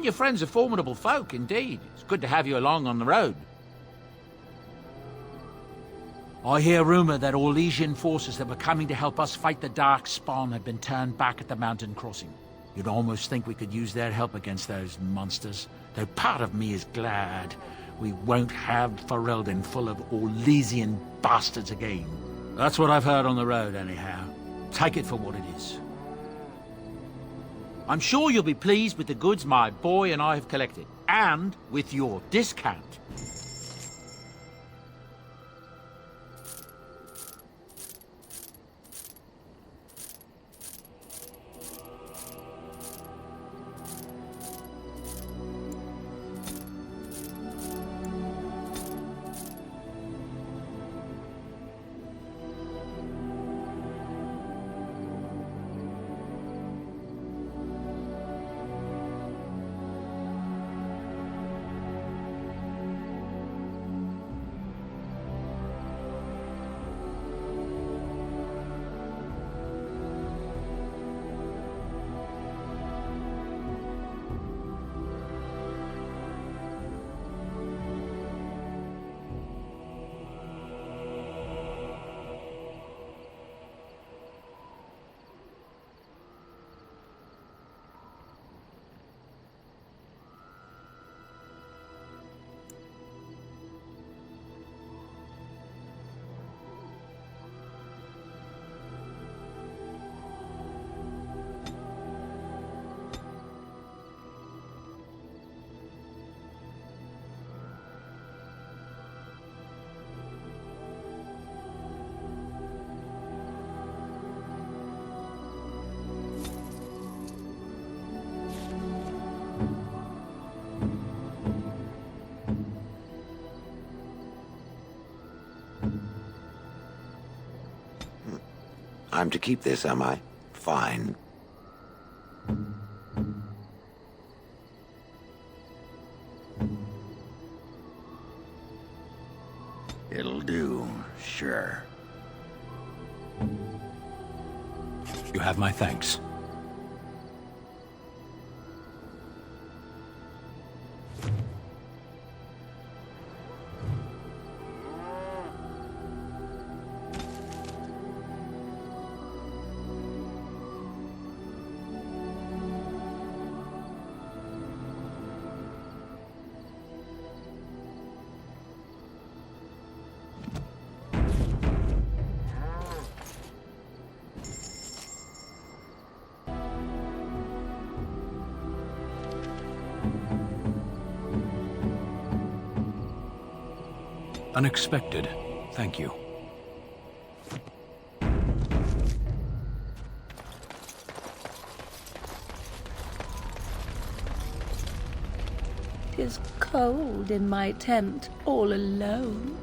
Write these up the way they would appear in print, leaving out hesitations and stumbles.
and your friends are formidable folk, indeed. It's good to have you along on the road. I hear rumour that Orlesian forces that were coming to help us fight the Dark Spawn have been turned back at the mountain crossing. You'd almost think we could use their help against those monsters, though part of me is glad we won't have Ferelden full of Orlesian bastards again. That's what I've heard on the road, anyhow. Take it for what it is. I'm sure you'll be pleased with the goods my boy and I have collected, and with your discount. I'm to keep this, am I? Fine. It'll do, sure. You have my thanks. Unexpected. Thank you. "'Tis cold in my tent, all alone."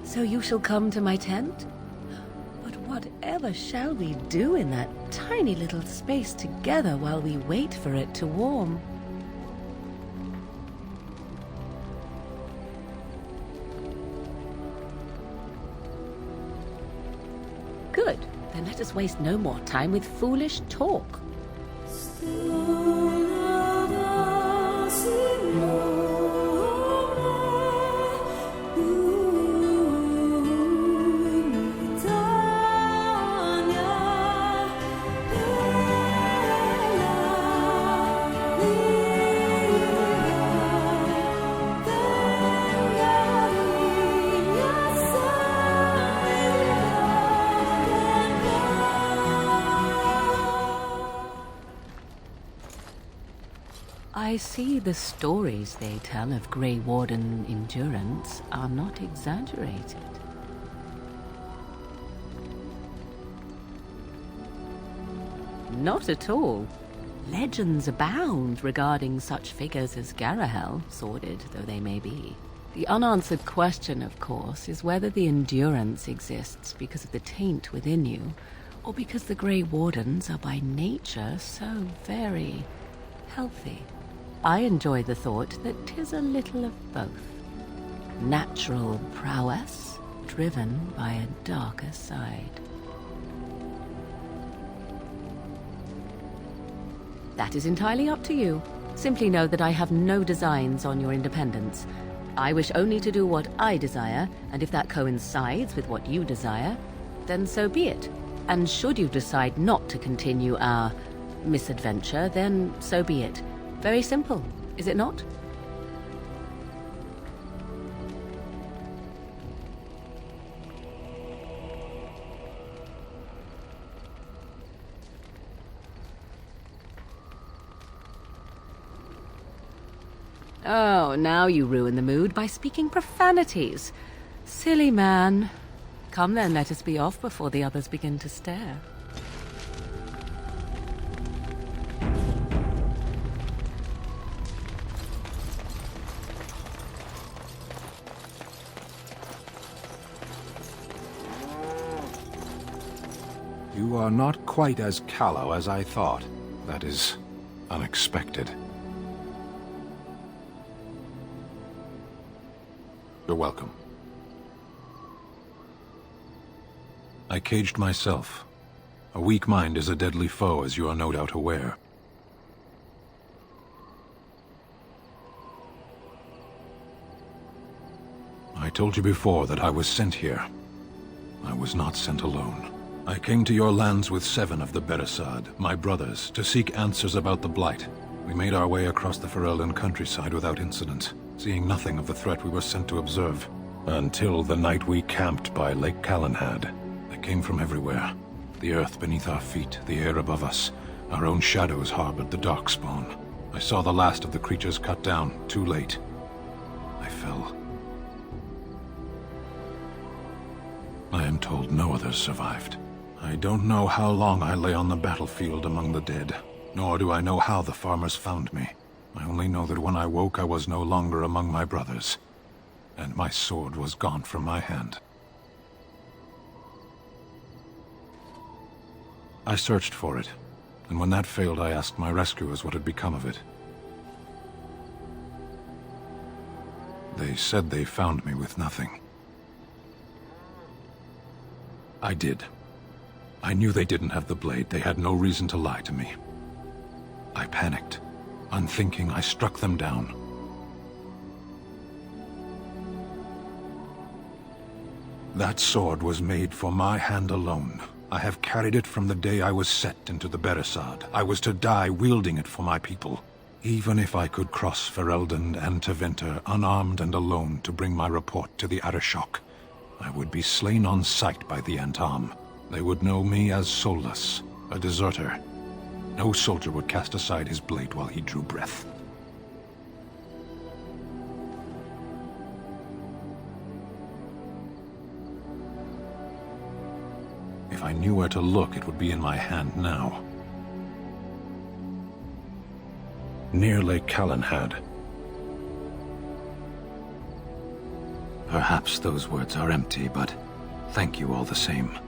"So you shall come to my tent? But whatever shall we do in that tiny little space together while we wait for it to warm?" "Good. Then let us waste no more time with foolish talk." "I see the stories they tell of Grey Warden endurance are not exaggerated." "Not at all. Legends abound regarding such figures as Garahel, sordid though they may be. The unanswered question, of course, is whether the endurance exists because of the taint within you, or because the Grey Wardens are by nature so very healthy. I enjoy the thought that 'tis a little of both. Natural prowess, driven by a darker side. That is entirely up to you. Simply know that I have no designs on your independence. I wish only to do what I desire, and if that coincides with what you desire, then so be it. And should you decide not to continue our misadventure, then so be it. Very simple, is it not? Oh, now you ruin the mood by speaking profanities. Silly man. Come then, let us be off before the others begin to stare. You are not quite as callow as I thought. That is unexpected. You're welcome. I caged myself. A weak mind is a deadly foe, as you are no doubt aware. I told you before that I was sent here. I was not sent alone. I came to your lands with 7 of the Beresad, my brothers, to seek answers about the Blight. We made our way across the Ferelden countryside without incident, seeing nothing of the threat we were sent to observe. Until the night we camped by Lake Calenhad. They came from everywhere. The earth beneath our feet, the air above us. Our own shadows harbored the Darkspawn. I saw the last of the creatures cut down, too late. I fell. I am told no others survived. I don't know how long I lay on the battlefield among the dead, nor do I know how the farmers found me. I only know that when I woke I was no longer among my brothers, and my sword was gone from my hand. I searched for it, and when that failed I asked my rescuers what had become of it. They said they found me with nothing. I did. I knew they didn't have the blade. They had no reason to lie to me. I panicked. Unthinking, I struck them down. That sword was made for my hand alone. I have carried it from the day I was set into the Beresad. I was to die wielding it for my people. Even if I could cross Ferelden and Tevinter unarmed and alone to bring my report to the Arishok, I would be slain on sight by the Antam. They would know me as soulless, a deserter. No soldier would cast aside his blade while he drew breath. If I knew where to look, it would be in my hand now. Near Lake Calenhad. Perhaps those words are empty, but thank you all the same.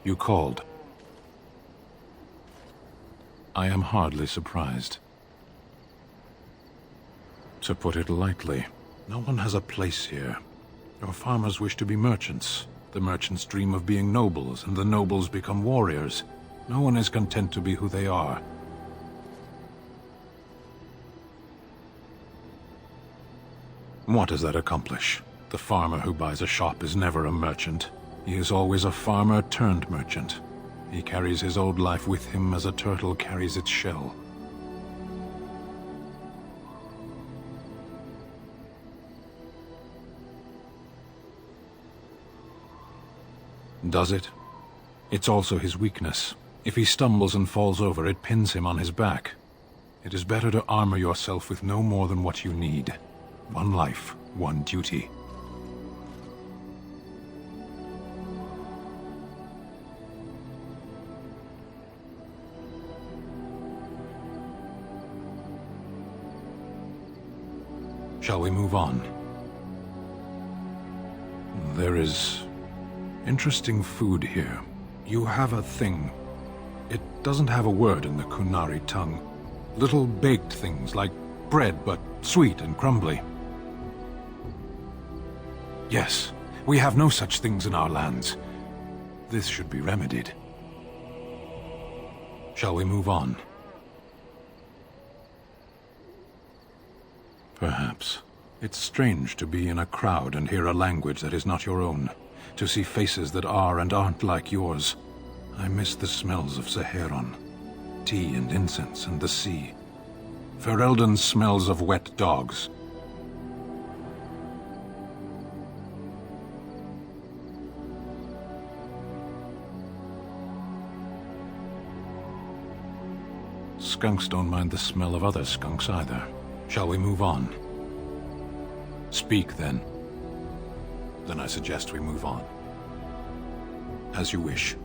You called. I am hardly surprised. To put it lightly, no one has a place here. Your farmers wish to be merchants. The merchants dream of being nobles, and the nobles become warriors. No one is content to be who they are. What does that accomplish? The farmer who buys a shop is never a merchant. He is always a farmer turned merchant. He carries his old life with him as a turtle carries its shell. Does it? It's also his weakness. If he stumbles and falls over, it pins him on his back. It is better to armor yourself with no more than what you need. One life, one duty. Shall we move on? There is interesting food here. You have a thing. It doesn't have a word in the Kunari tongue. Little baked things like bread, but sweet and crumbly. Yes, we have no such things in our lands. This should be remedied. Shall we move on? Perhaps. It's strange to be in a crowd and hear a language that is not your own. To see faces that are and aren't like yours. I miss the smells of Saheron. Tea and incense and the sea. Ferelden smells of wet dogs. Skunks don't mind the smell of other skunks either. Shall we move on? Speak, then. Then I suggest we move on. As you wish.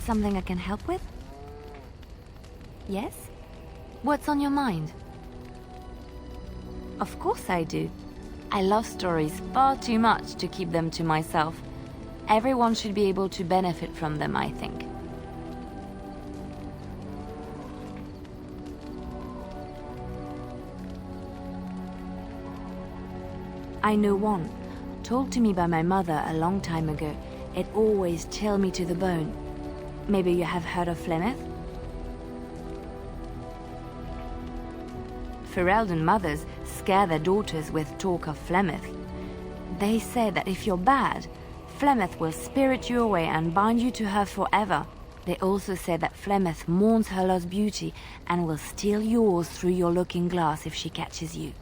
Something I can help with? Yes? What's on your mind? Of course I do. I love stories far too much to keep them to myself. Everyone should be able to benefit from them, I think. I know one, told to me by my mother a long time ago. It always chilled me to the bone. Maybe you have heard of Flemeth? Ferelden mothers scare their daughters with talk of Flemeth. They say that if you're bad, Flemeth will spirit you away and bind you to her forever. They also say that Flemeth mourns her lost beauty and will steal yours through your looking glass if she catches you.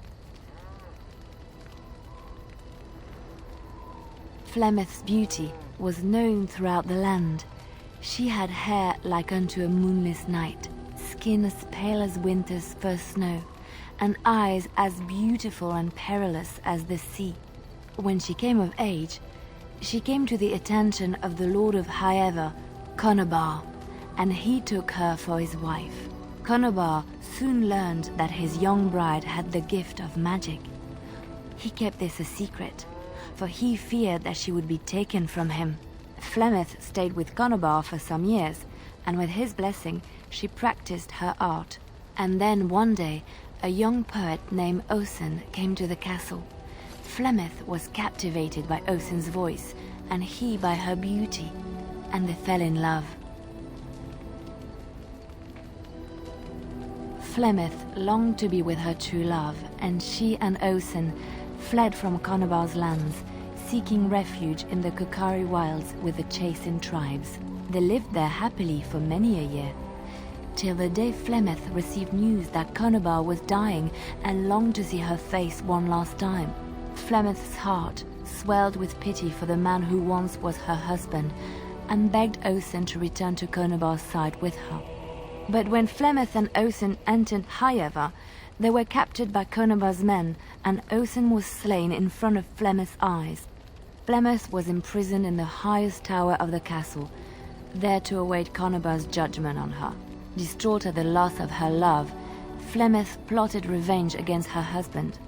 Flemeth's beauty was known throughout the land. She had hair like unto a moonless night, skin as pale as winter's first snow, and eyes as beautiful and perilous as the sea. When she came of age, she came to the attention of the Lord of Highever, Conobar, and he took her for his wife. Conobar soon learned that his young bride had the gift of magic. He kept this a secret, for he feared that she would be taken from him. Flemeth stayed with Conobar for some years, and with his blessing, she practiced her art. And then one day, a young poet named Osen came to the castle. Flemeth was captivated by Osen's voice, and he by her beauty, and they fell in love. Flemeth longed to be with her true love, and she and Osen fled from Conobar's lands, seeking refuge in the Kokari wilds with the Chasing tribes. They lived there happily for many a year, till the day Flemeth received news that Conobar was dying and longed to see her face one last time. Flemeth's heart swelled with pity for the man who once was her husband, and begged Osen to return to Conobar's side with her. But when Flemeth and Osen entered Highever, they were captured by Conobar's men, and Osen was slain in front of Flemeth's eyes. Flemeth was imprisoned in the highest tower of the castle, there to await Conobar's judgment on her. Distraught at the loss of her love, Flemeth plotted revenge against her husband.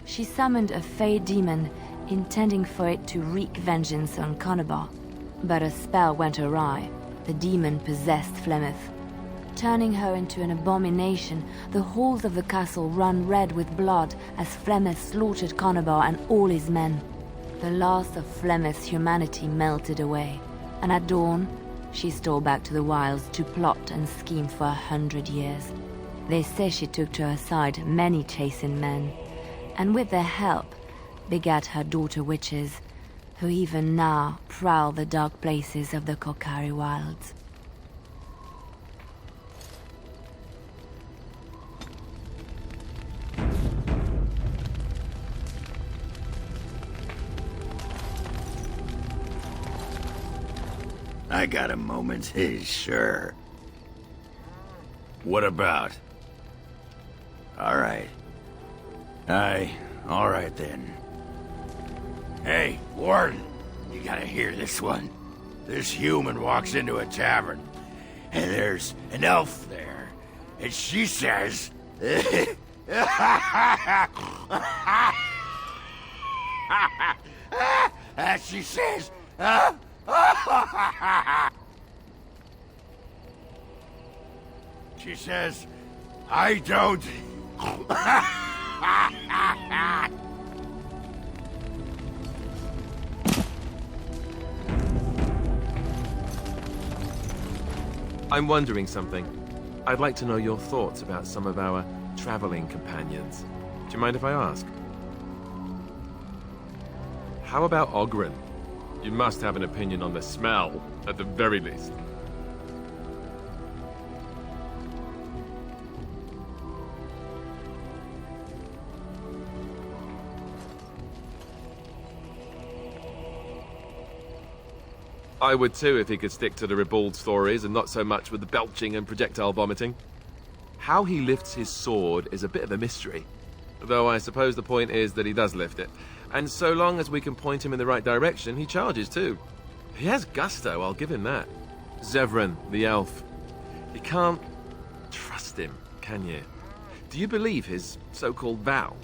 She summoned a fey demon, intending for it to wreak vengeance on Conobar. But a spell went awry. The demon possessed Flemeth. Turning her into an abomination, the halls of the castle ran red with blood as Flemeth slaughtered Conobar and all his men. The last of Flemeth's humanity melted away, and at dawn, she stole back to the wilds to plot and scheme for 100 years. They say she took to her side many Chasing men, and with their help, begat her daughter witches, who even now prowl the dark places of the Kokari wilds. I got a moment, sure. What about? All right. All right then. Hey, Warden, you gotta hear this one. This human walks into a tavern, and there's an elf there. and she says... she says... She says, I don't... I'm wondering something. I'd like to know your thoughts about some of our traveling companions. Do you mind if I ask? How about Oghren? You must have an opinion on the smell, at the very least. I would too if he could stick to the ribald stories and not so much with the belching and projectile vomiting. How he lifts his sword is a bit of a mystery, though I suppose the point is that he does lift it, and so long as we can point him in the right direction, he charges too. He has gusto, I'll give him that. Zevran, the elf. You can't trust him, can you? Do you believe his so-called vow?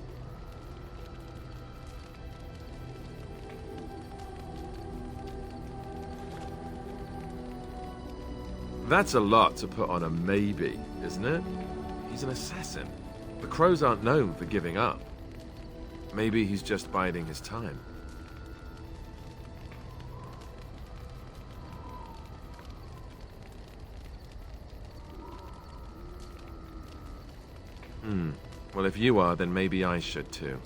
That's a lot to put on a maybe, isn't it? He's an assassin. The crows aren't known for giving up. Maybe he's just biding his time. Well, if you are, then maybe I should too.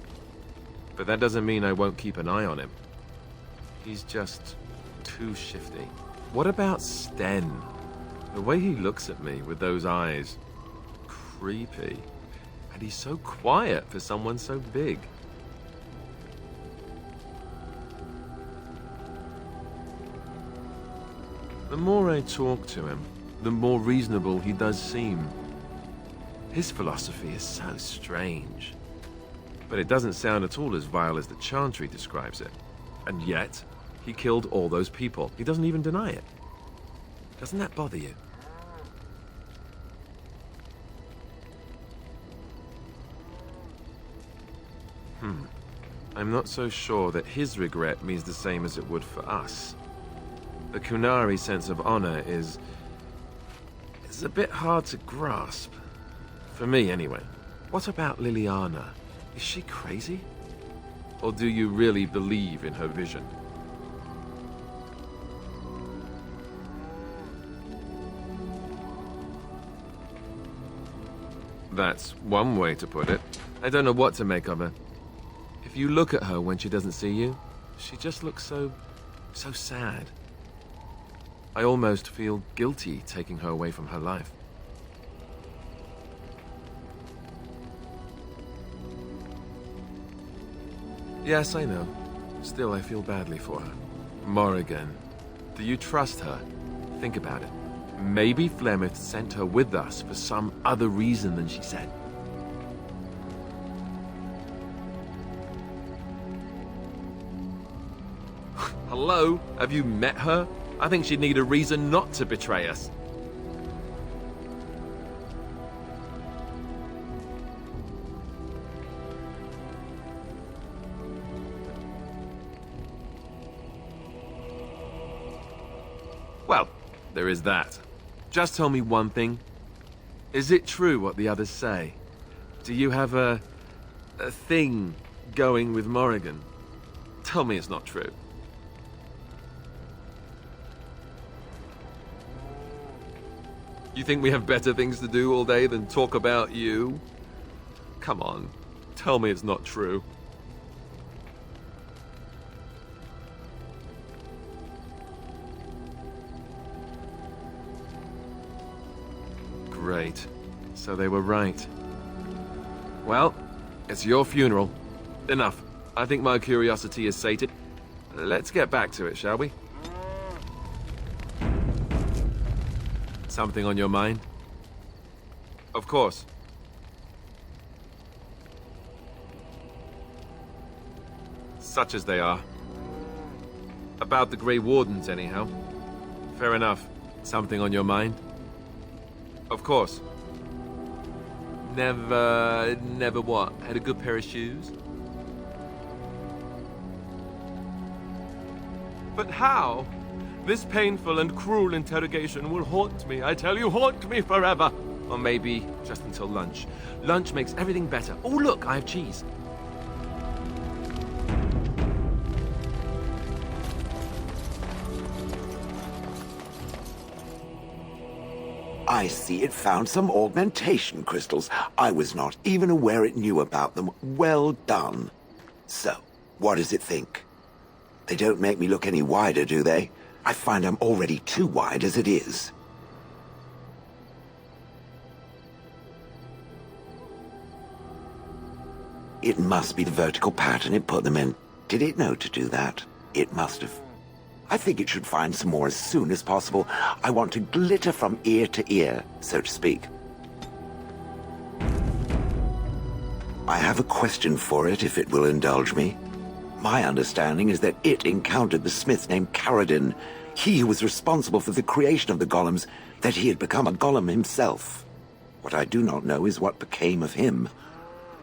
But that doesn't mean I won't keep an eye on him. He's just too shifty. What about Sten? The way he looks at me with those eyes. Creepy. And he's so quiet for someone so big. The more I talk to him, the more reasonable he does seem. His philosophy is so strange. But it doesn't sound at all as vile as the Chantry describes it. And yet, he killed all those people. He doesn't even deny it. Doesn't that bother you? I'm not so sure that his regret means the same as it would for us. The Qunari sense of honor is a bit hard to grasp. For me, anyway. What about Liliana? Is she crazy? Or do you really believe in her vision? That's one way to put it. I don't know what to make of her. If you look at her when she doesn't see you, she just looks so sad. I almost feel guilty taking her away from her life. Yes, I know. Still, I feel badly for her. Morrigan, do you trust her? Think about it. Maybe Flemeth sent her with us for some other reason than she said. Hello? Have you met her? I think she'd need a reason not to betray us. Well, there is that. Just tell me one thing. Is it true what the others say? Do you have a thing going with Morrigan? Tell me it's not true. You think we have better things to do all day than talk about you? Come on, tell me it's not true. Great. So they were right. Well, it's your funeral. Enough. I think my curiosity is sated. Let's get back to it, shall we? Something on your mind? Of course. Such as they are. About the Grey Wardens, anyhow. Fair enough. Something on your mind? Of course. Never what? Had a good pair of shoes? But how? This painful and cruel interrogation will haunt me, I tell you, haunt me forever. Or maybe just until lunch. Lunch makes everything better. Oh, look, I have cheese. I see it found some augmentation crystals. I was not even aware it knew about them. Well done. So, what does it think? They don't make me look any wider, do they? I find I'm already too wide as it is. It must be the vertical pattern it put them in. Did it know to do that? It must have. I think it should find some more as soon as possible. I want to glitter from ear to ear, so to speak. I have a question for it, if it will indulge me. My understanding is that it encountered the smith named Caradin, he who was responsible for the creation of the golems, that he had become a golem himself. What I do not know is what became of him.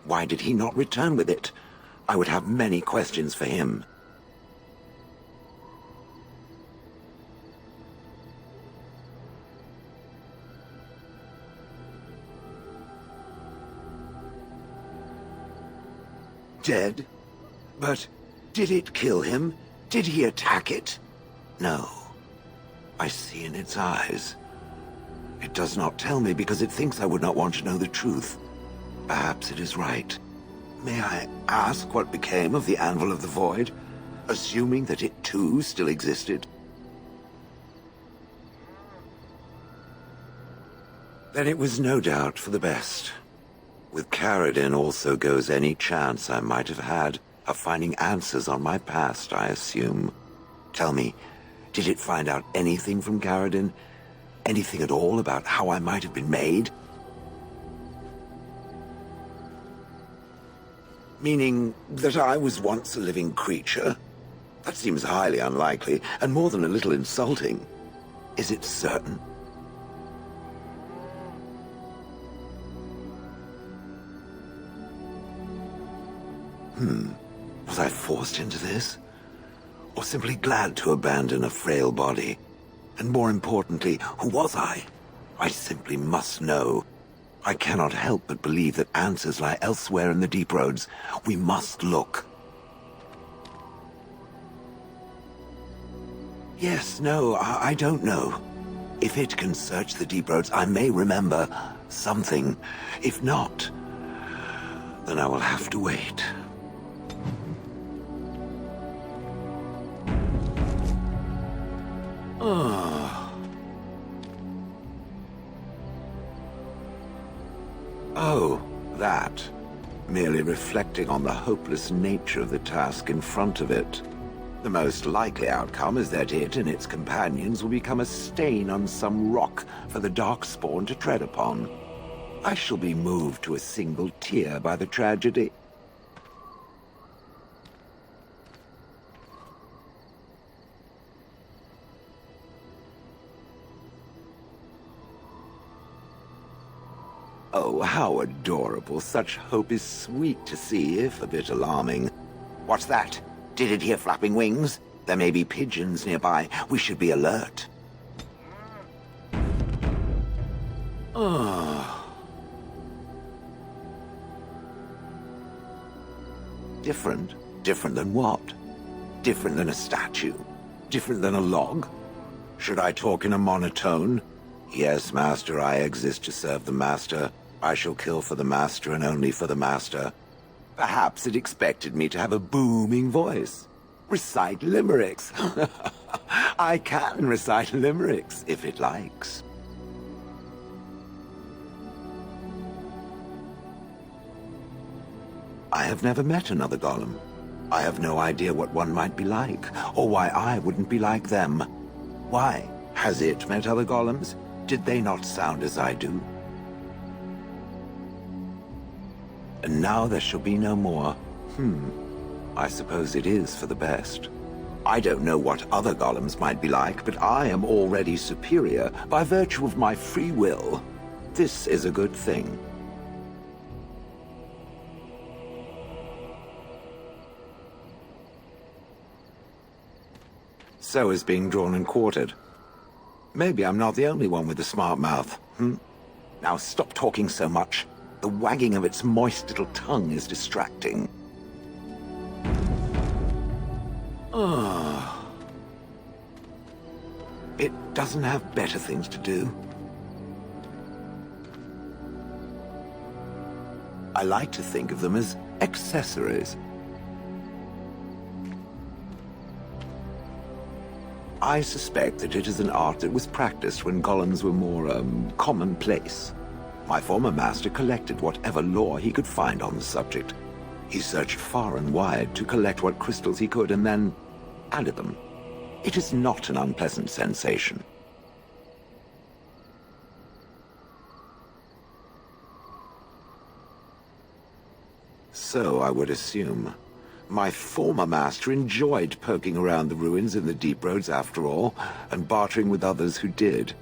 Why did he not return with it? I would have many questions for him. Dead? But did it kill him? Did he attack it? No. I see in its eyes. It does not tell me because it thinks I would not want to know the truth. Perhaps it is right. May I ask what became of the Anvil of the Void, assuming that it too still existed? Then it was no doubt for the best. With Caradin also goes any chance I might have had of finding answers on my past, I assume. Tell me, did it find out anything from Caradin? Anything at all about how I might have been made? Meaning that I was once a living creature? That seems highly unlikely, and more than a little insulting. Is it certain? Was I forced into this? Or simply glad to abandon a frail body? And more importantly, who was I? I simply must know. I cannot help but believe that answers lie elsewhere in the deep roads. We must look. Yes, no, I don't know. If it can search the deep roads, I may remember something. If not, then I will have to wait. Oh, that. Merely reflecting on the hopeless nature of the task in front of it. The most likely outcome is that it and its companions will become a stain on some rock for the Darkspawn to tread upon. I shall be moved to a single tear by the tragedy. Oh, how adorable. Such hope is sweet to see, if a bit alarming. What's that? Did it hear flapping wings? There may be pigeons nearby. We should be alert. Different? Different than what? Different than a statue? Different than a log? Should I talk in a monotone? Yes, Master, I exist to serve the Master. I shall kill for the Master and only for the Master. Perhaps it expected me to have a booming voice. Recite limericks. I can recite limericks, if it likes. I have never met another golem. I have no idea what one might be like, or why I wouldn't be like them. Why? Has it met other golems? Did they not sound as I do? And now there shall be no more. I suppose it is for the best. I don't know what other golems might be like, but I am already superior by virtue of my free will. This is a good thing. So is being drawn and quartered. Maybe I'm not the only one with a smart mouth, Now stop talking so much. The wagging of its moist little tongue is distracting. It doesn't have better things to do. I like to think of them as accessories. I suspect that it is an art that was practiced when golems were more, commonplace. My former master collected whatever lore he could find on the subject. He searched far and wide to collect what crystals he could and then added them. It is not an unpleasant sensation. So I would assume. My former master enjoyed poking around the ruins in the deep roads after all, and bartering with others who did.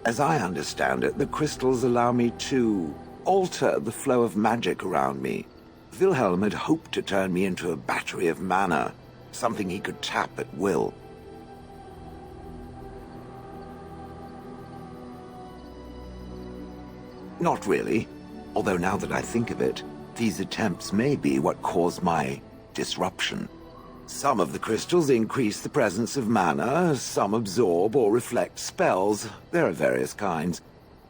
As I understand it, the crystals allow me to alter the flow of magic around me. Wilhelm had hoped to turn me into a battery of mana, something he could tap at will. Not really, although now that I think of it, these attempts may be what caused my disruption. Some of the crystals increase the presence of mana, some absorb or reflect spells. There are various kinds.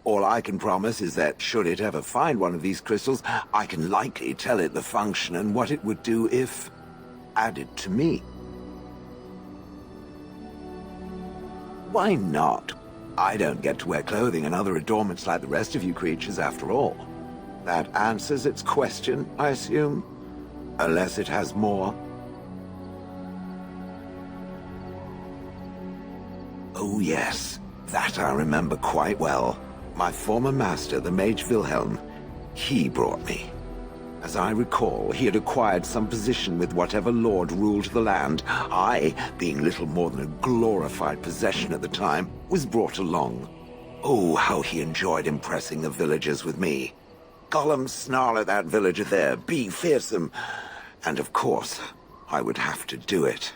All I can promise is that should it ever find one of these crystals, I can likely tell it the function and what it would do if added to me. Why not? I don't get to wear clothing and other adornments like the rest of you creatures after all. That answers its question, I assume? Unless it has more. Oh yes, that I remember quite well. My former master, the Mage Wilhelm, he brought me. As I recall, he had acquired some position with whatever lord ruled the land. I, being little more than a glorified possession at the time, was brought along. Oh, how he enjoyed impressing the villagers with me. Gollum snarl at that villager there, be fearsome. And of course, I would have to do it.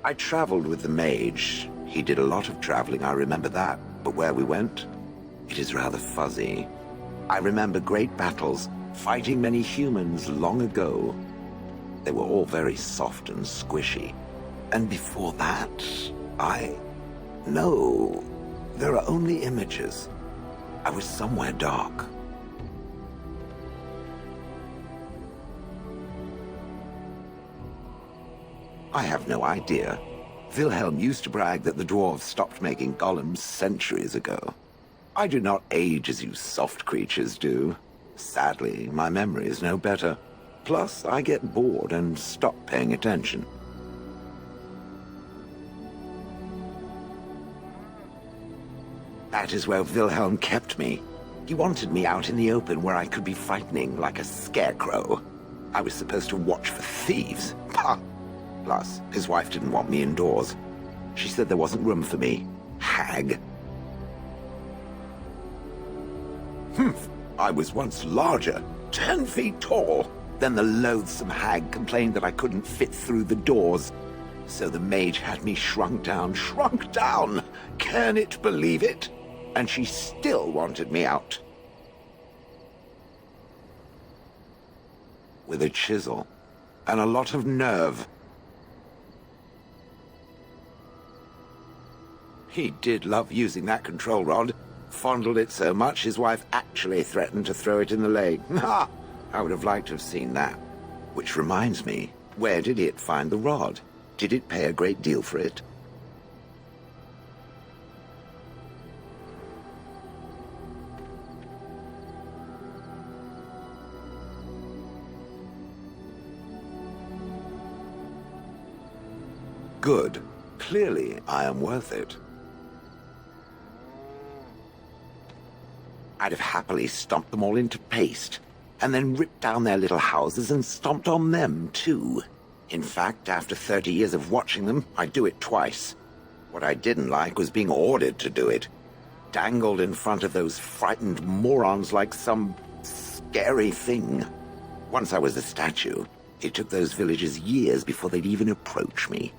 I traveled with the mage. He did a lot of traveling, I remember that. But where we went, it is rather fuzzy. I remember great battles, fighting many humans long ago. They were all very soft and squishy. And before that, No, there are only images. I was somewhere dark. I have no idea. Wilhelm used to brag that the dwarves stopped making golems centuries ago. I do not age as you soft creatures do. Sadly, my memory is no better. Plus, I get bored and stop paying attention. That is where Wilhelm kept me. He wanted me out in the open where I could be frightening like a scarecrow. I was supposed to watch for thieves. Pah! Plus, his wife didn't want me indoors. She said there wasn't room for me. Hag. Humph! I was once larger, 10 feet tall. Then the loathsome hag complained that I couldn't fit through the doors. So the mage had me shrunk down. Can it believe it? And she still wanted me out. With a chisel. And a lot of nerve. He did love using that control rod. Fondled it so much his wife actually threatened to throw it in the lake. Ha! I would have liked to have seen that. Which reminds me, where did it find the rod? Did it pay a great deal for it? Good. Clearly, I am worth it. I'd have happily stomped them all into paste, and then ripped down their little houses and stomped on them, too. In fact, after 30 years of watching them, I'd do it twice. What I didn't like was being ordered to do it. dangled in front of those frightened morons like some scary thing. Once I was a statue, it took those villagers years before they'd even approach me.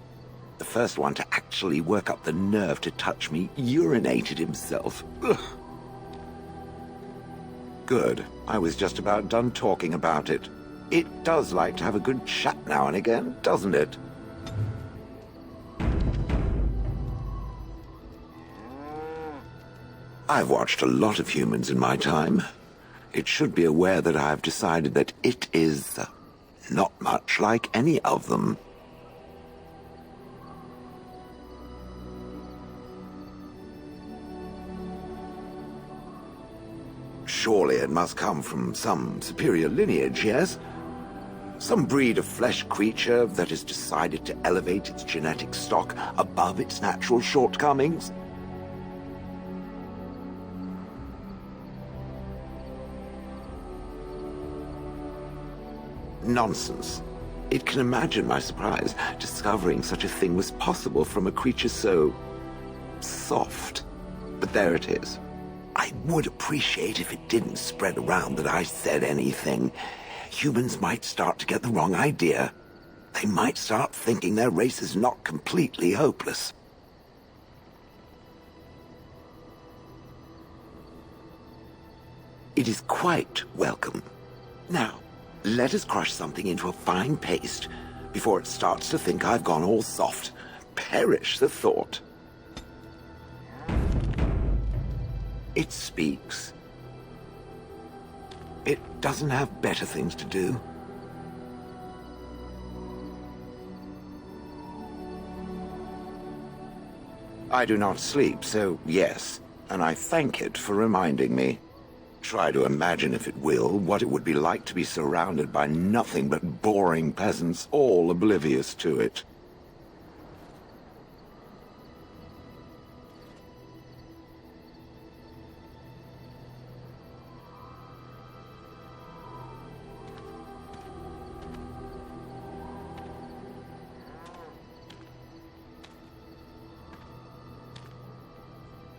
The first one to actually work up the nerve to touch me urinated himself. Ugh. Good. I was just about done talking about it. It does like to have a good chat now and again, doesn't it? I've watched a lot of humans in my time. It should be aware that I've decided that it is not much like any of them. Surely it must come from some superior lineage, yes? Some breed of flesh creature that has decided to elevate its genetic stock above its natural shortcomings? Nonsense. It can imagine my surprise discovering such a thing was possible from a creature so soft. But there it is. I would appreciate if it didn't spread around that I said anything. Humans might start to get the wrong idea. They might start thinking their race is not completely hopeless. It is quite welcome. Now, let us crush something into a fine paste before it starts to think I've gone all soft. Perish the thought. It speaks. It doesn't have better things to do. I do not sleep, so yes, and I thank it for reminding me. Try to imagine, if it will, what it would be like to be surrounded by nothing but boring peasants, all oblivious to it.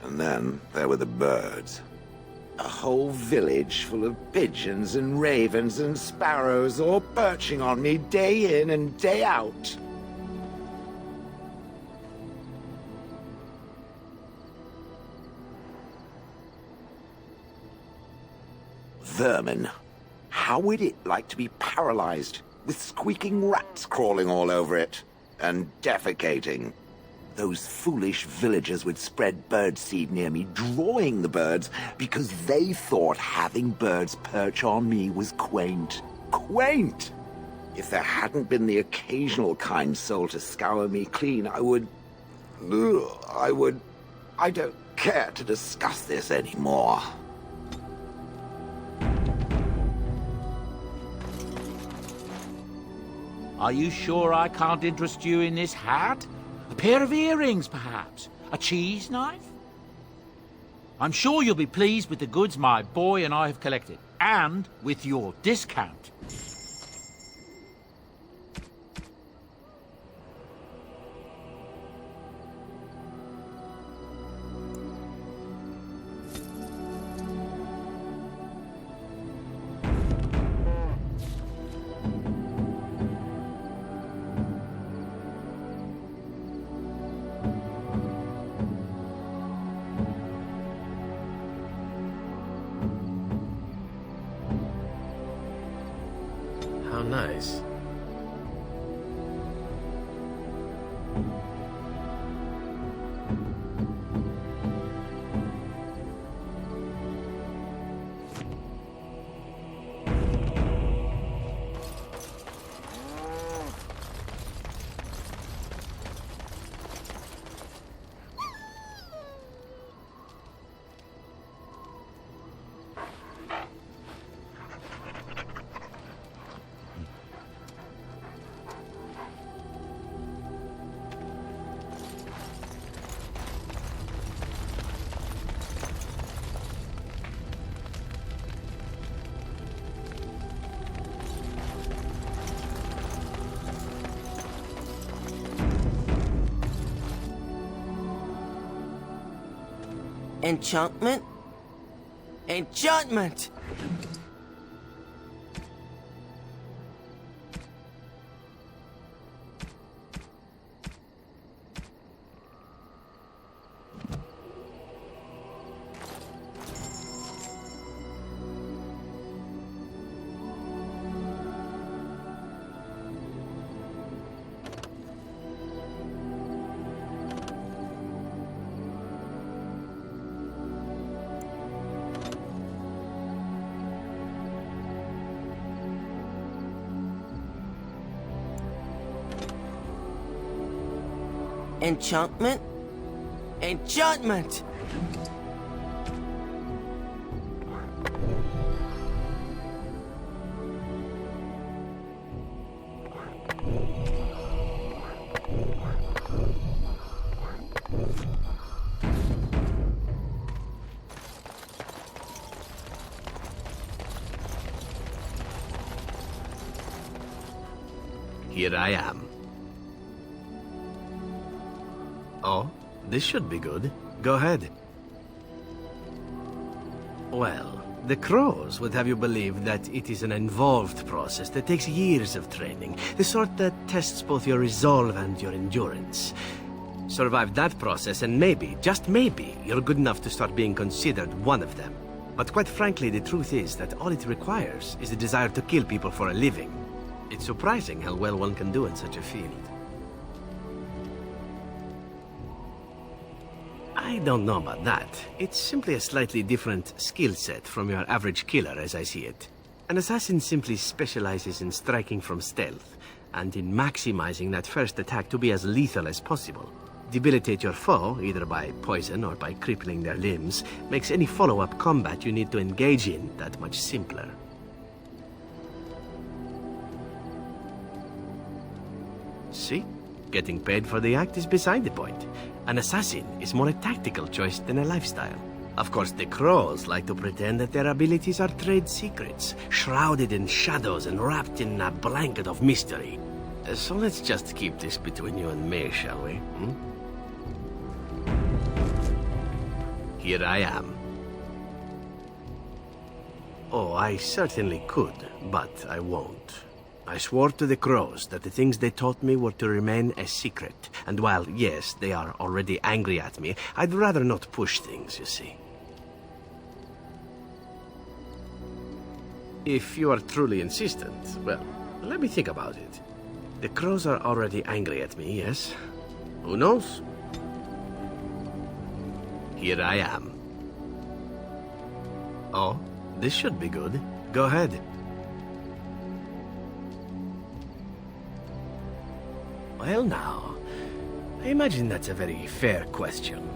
And then there were the birds. A whole village full of pigeons and ravens and sparrows all perching on me day in and day out. Vermin. How would it like to be paralyzed, with squeaking rats crawling all over it, and defecating? Those foolish villagers would spread birdseed near me, drawing the birds, because they thought having birds perch on me was quaint. Quaint! If there hadn't been the occasional kind soul to scour me clean, I don't care to discuss this anymore. Are you sure I can't interest you in this hat? A pair of earrings, perhaps? A cheese knife? I'm sure you'll be pleased with the goods my boy and I have collected, and with your discount. How nice. Enchantment? Enchantment! Enchantment? Enchantment! Here I am. Oh, this should be good. Go ahead. Well, the crows would have you believe that it is an involved process that takes years of training, the sort that tests both your resolve and your endurance. Survive that process and maybe, just maybe, you're good enough to start being considered one of them. But quite frankly, the truth is that all it requires is the desire to kill people for a living. It's surprising how well one can do in such a field. I don't know about that. It's simply a slightly different skill set from your average killer as I see it. An assassin simply specializes in striking from stealth, and in maximizing that first attack to be as lethal as possible. Debilitate your foe, either by poison or by crippling their limbs, makes any follow-up combat you need to engage in that much simpler. See? Getting paid for the act is beside the point. An assassin is more a tactical choice than a lifestyle. Of course, the crows like to pretend that their abilities are trade secrets, shrouded in shadows and wrapped in a blanket of mystery. So let's just keep this between you and me, shall we? Here I am. Oh, I certainly could, but I won't. I swore to the crows that the things they taught me were to remain a secret. And while, yes, they are already angry at me, I'd rather not push things, you see. If you are truly insistent, well, let me think about it. The crows are already angry at me, yes? Who knows? Here I am. Oh, this should be good. Go ahead. Well now, I imagine that's a very fair question.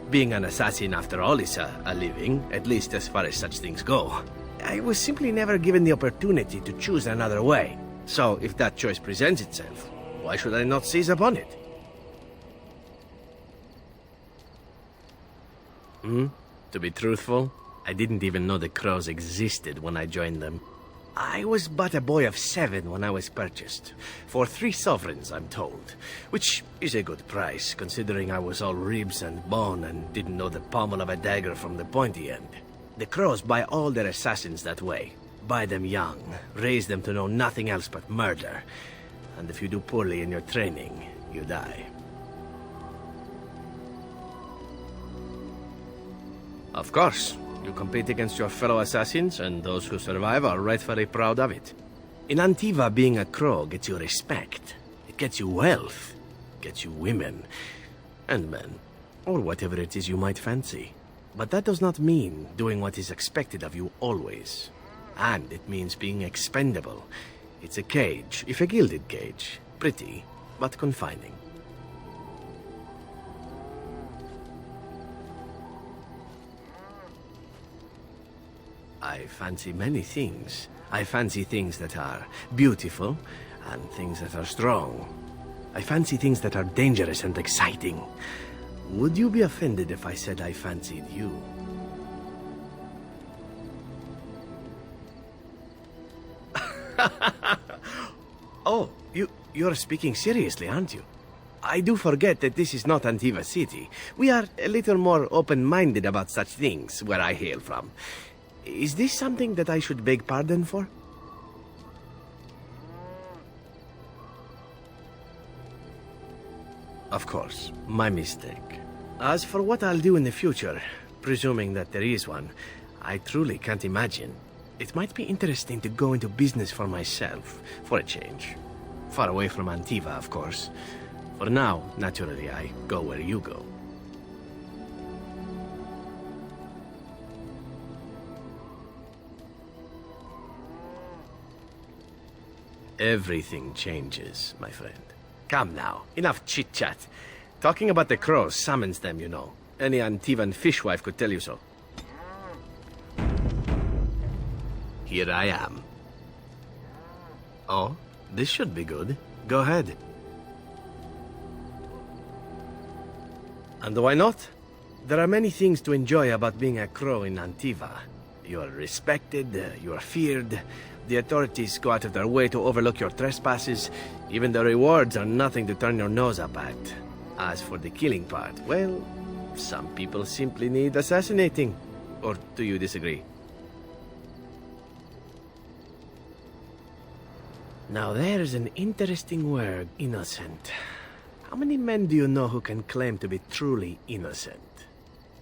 Being an assassin, after all, is a living, at least as far as such things go. I was simply never given the opportunity to choose another way. So, if that choice presents itself, why should I not seize upon it? To be truthful, I didn't even know the crows existed when I joined them. I was but a boy of 7 when I was purchased. For 3 sovereigns, I'm told. Which is a good price, considering I was all ribs and bone and didn't know the pommel of a dagger from the pointy end. The crows buy all their assassins that way. Buy them young, raise them to know nothing else but murder. And if you do poorly in your training, you die. Of course. You compete against your fellow assassins, and those who survive are rightfully proud of it. In Antiva, being a crow gets you respect. It gets you wealth. Gets you women. And men. Or whatever it is you might fancy. But that does not mean doing what is expected of you always. And it means being expendable. It's a cage, if a gilded cage. Pretty, but confining. I fancy many things. I fancy things that are beautiful, and things that are strong. I fancy things that are dangerous and exciting. Would you be offended if I said I fancied you? Oh, you're speaking seriously, aren't you? I do forget that this is not Antiva City. We are a little more open-minded about such things where I hail from. Is this something that I should beg pardon for? Of course, my mistake. As for what I'll do in the future, presuming that there is one, I truly can't imagine. It might be interesting to go into business for myself, for a change. Far away from Antiva, of course. For now, naturally, I go where you go. Everything changes, my friend. Come now, enough chit-chat. Talking about the crows summons them, you know. Any Antivan fishwife could tell you so. Here I am. Oh, this should be good. Go ahead. And why not? There are many things to enjoy about being a crow in Antiva. You are respected, you are feared. The authorities go out of their way to overlook your trespasses. Even the rewards are nothing to turn your nose up at. As for the killing part, well, some people simply need assassinating. Or do you disagree? Now there's an interesting word, innocent. How many men do you know who can claim to be truly innocent?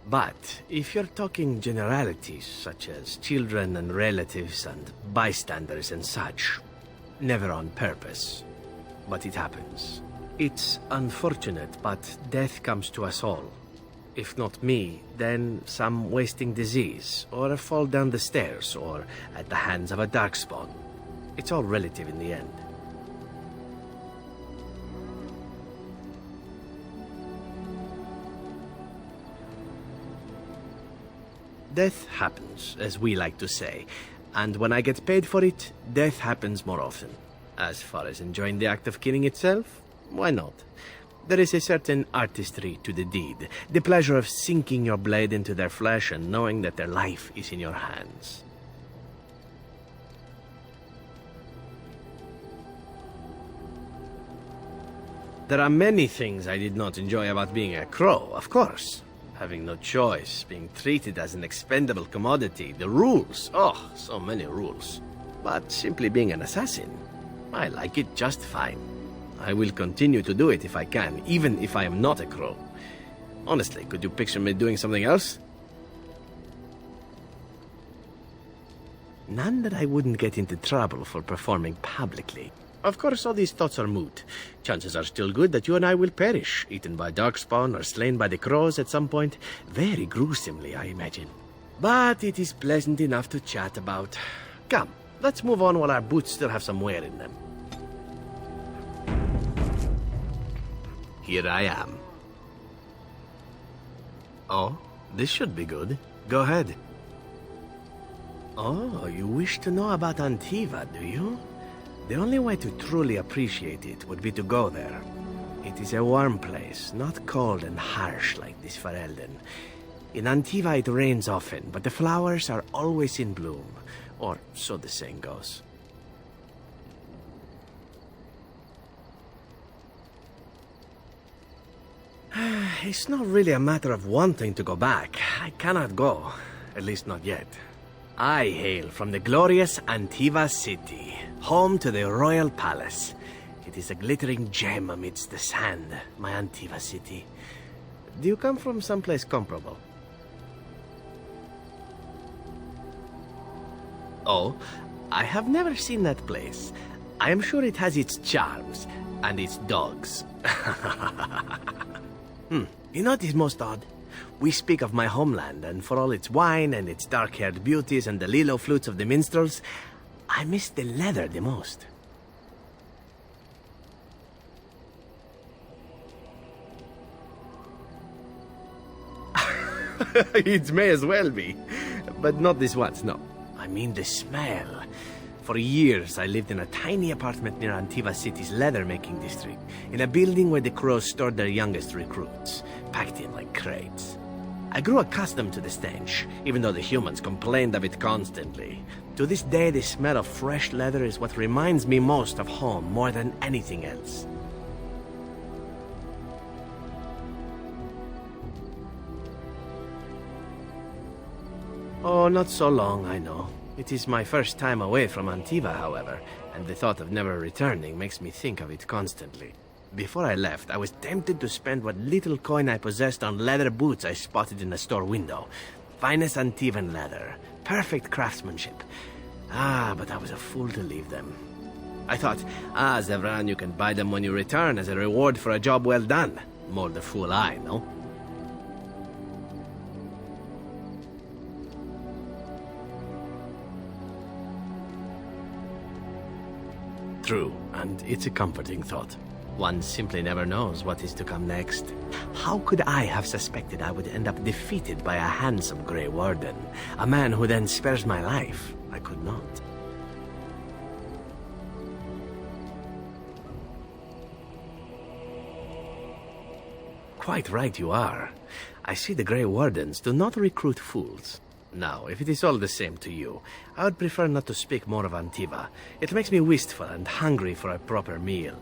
But if you're talking generalities, such as children and relatives and bystanders and such, never on purpose. But it happens. It's unfortunate, but death comes to us all. If not me, then some wasting disease, or a fall down the stairs, or at the hands of a darkspawn. It's all relative in the end. Death happens, as we like to say, and when I get paid for it, death happens more often. As far as enjoying the act of killing itself, why not? There is a certain artistry to the deed, the pleasure of sinking your blade into their flesh and knowing that their life is in your hands. There are many things I did not enjoy about being a crow, of course. Having no choice, being treated as an expendable commodity, the rules, oh, so many rules. But simply being an assassin, I like it just fine. I will continue to do it if I can, even if I am not a crow. Honestly, could you picture me doing something else? None that I wouldn't get into trouble for performing publicly. Of course, all these thoughts are moot. Chances are still good that you and I will perish, eaten by darkspawn or slain by the crows at some point. Very gruesomely, I imagine. But it is pleasant enough to chat about. Come, let's move on while our boots still have some wear in them. Here I am. Oh, this should be good. Go ahead. Oh, you wish to know about Antiva, do you? The only way to truly appreciate it would be to go there. It is a warm place, not cold and harsh like this Ferelden. In Antiva it rains often, but the flowers are always in bloom. Or so the saying goes. It's not really a matter of wanting to go back. I cannot go. At least not yet. I hail from the glorious Antiva City, home to the Royal Palace. It is a glittering gem amidst the sand, my Antiva City. Do you come from someplace comparable? Oh, I have never seen that place. I am sure it has its charms, and its dogs. You know what is most odd? We speak of my homeland, and for all its wine and its dark-haired beauties and the lilo flutes of the minstrels, I miss the leather the most. It may as well be, but not this once, no. I mean the smell. For years, I lived in a tiny apartment near Antiva City's leather-making district, in a building where the crows stored their youngest recruits, packed in like crates. I grew accustomed to the stench, even though the humans complained of it constantly. To this day, the smell of fresh leather is what reminds me most of home more than anything else. Oh, not so long, I know. It is my first time away from Antiva, however, and the thought of never returning makes me think of it constantly. Before I left, I was tempted to spend what little coin I possessed on leather boots I spotted in a store window. Finest Antivan leather. Perfect craftsmanship. But I was a fool to leave them. I thought, Zevran, you can buy them when you return as a reward for a job well done. More the fool I, no? True, and it's a comforting thought. One simply never knows what is to come next. How could I have suspected I would end up defeated by a handsome Grey Warden? A man who then spares my life? I could not. Quite right you are. I see the Grey Wardens do not recruit fools. Now, if it is all the same to you, I would prefer not to speak more of Antiva. It makes me wistful and hungry for a proper meal.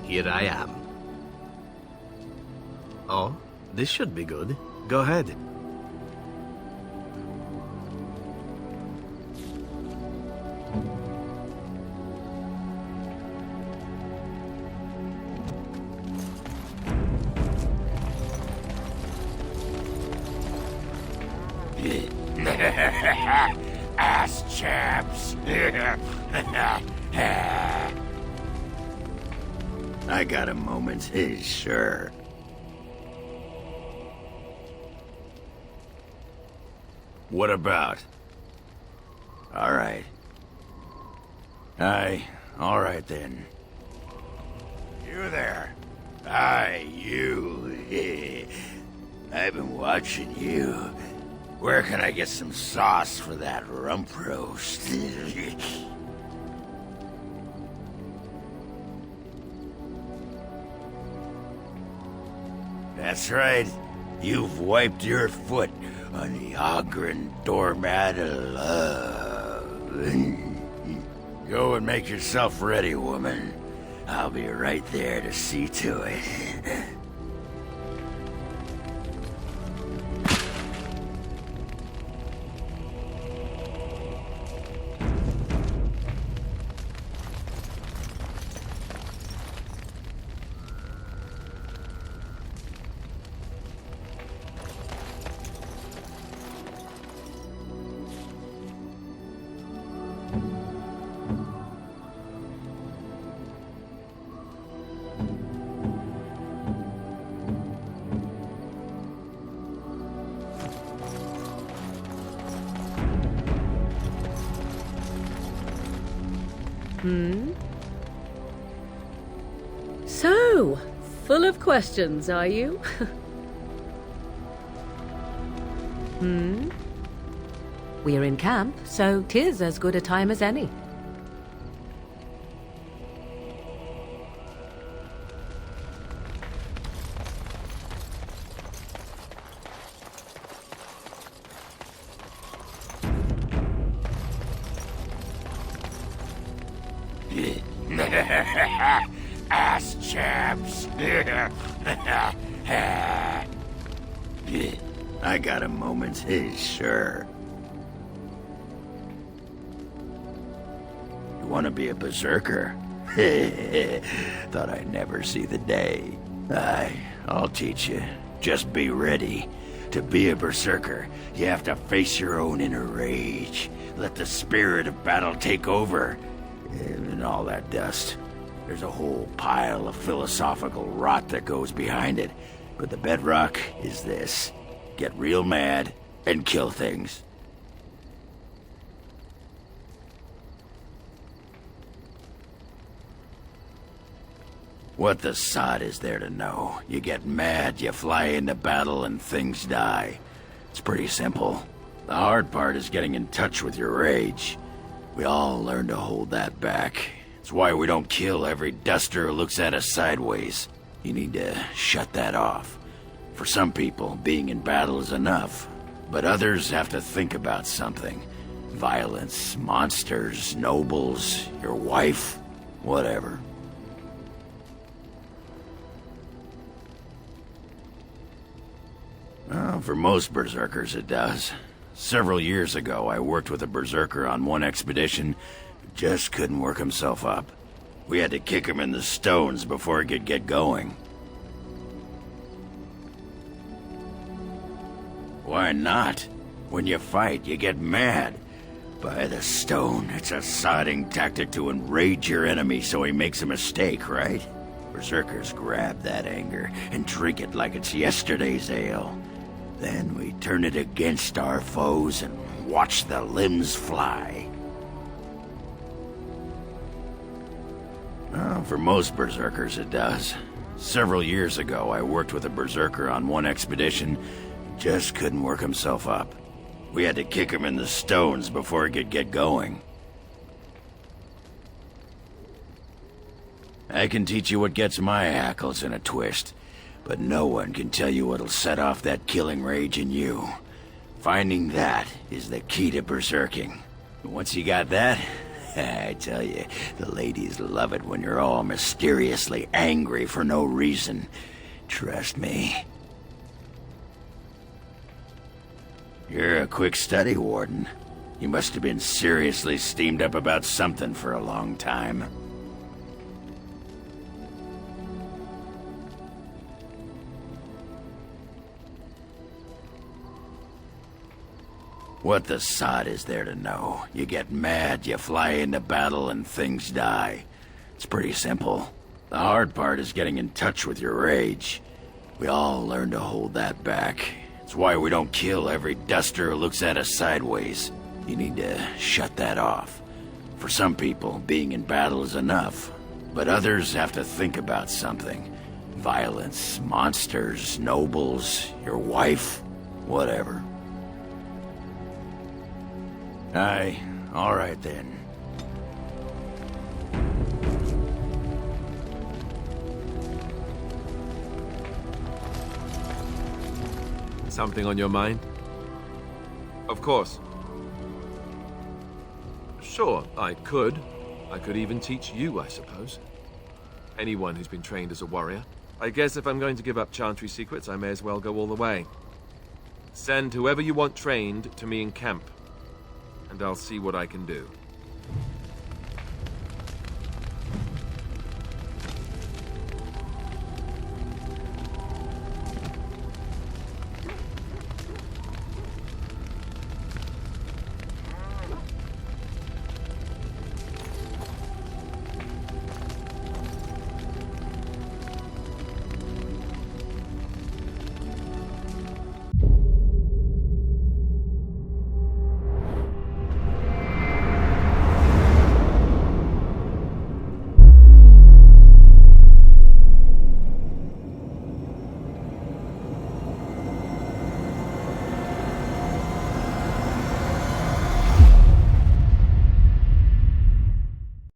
Here I am. Oh, this should be good. Go ahead. Ass chaps. I got a moment, sure. What about? All right. All right then. You there. You. I've been watching you. Where can I get some sauce for that rump roast? That's right. You've wiped your foot on the Ogren doormat of love. Go and make yourself ready, woman. I'll be right there to see to it. So, full of questions, are you? We're in camp, so 'tis as good a time as any. Ass chaps. I got a moment, sure. You want to be a berserker? Thought I'd never see the day. I'll teach you. Just be ready. To be a berserker, you have to face your own inner rage. Let the spirit of battle take over. And all that dust. There's a whole pile of philosophical rot that goes behind it. But the bedrock is this. Get real mad and kill things. What the sod is there to know? You get mad, you fly into battle, and things die. It's pretty simple. The hard part is getting in touch with your rage. We all learn to hold that back. It's why we don't kill every duster who looks at us sideways. You need to shut that off. For some people, being in battle is enough. But others have to think about something. Violence, monsters, nobles, your wife, whatever. Well, for most berserkers it does. Several years ago, I worked with a berserker on one expedition who just couldn't work himself up. We had to kick him in the stones before he could get going. Why not? When you fight, you get mad. By the stone, it's a sodding tactic to enrage your enemy so he makes a mistake, right? Berserkers grab that anger and drink it like it's yesterday's ale. Then we turn it against our foes and watch the limbs fly. Well, for most berserkers it does. Several years ago, I worked with a berserker on one expedition who just couldn't work himself up. We had to kick him in the stones before he could get going. I can teach you what gets my hackles in a twist, but no one can tell you what'll set off that killing rage in you. Finding that is the key to berserking. Once you got that, I tell you, the ladies love it when you're all mysteriously angry for no reason. Trust me. You're a quick study, Warden. You must have been seriously steamed up about something for a long time. What the sod is there to know? You get mad, you fly into battle, and things die. It's pretty simple. The hard part is getting in touch with your rage. We all learn to hold that back. It's why we don't kill every duster who looks at us sideways. You need to shut that off. For some people, being in battle is enough. But others have to think about something. Violence, monsters, nobles, your wife, whatever. Aye, all right then. Something on your mind? Of course. Sure, I could. I could even teach you, I suppose. Anyone who's been trained as a warrior. I guess if I'm going to give up Chantry secrets, I may as well go all the way. Send whoever you want trained to me in camp, and I'll see what I can do.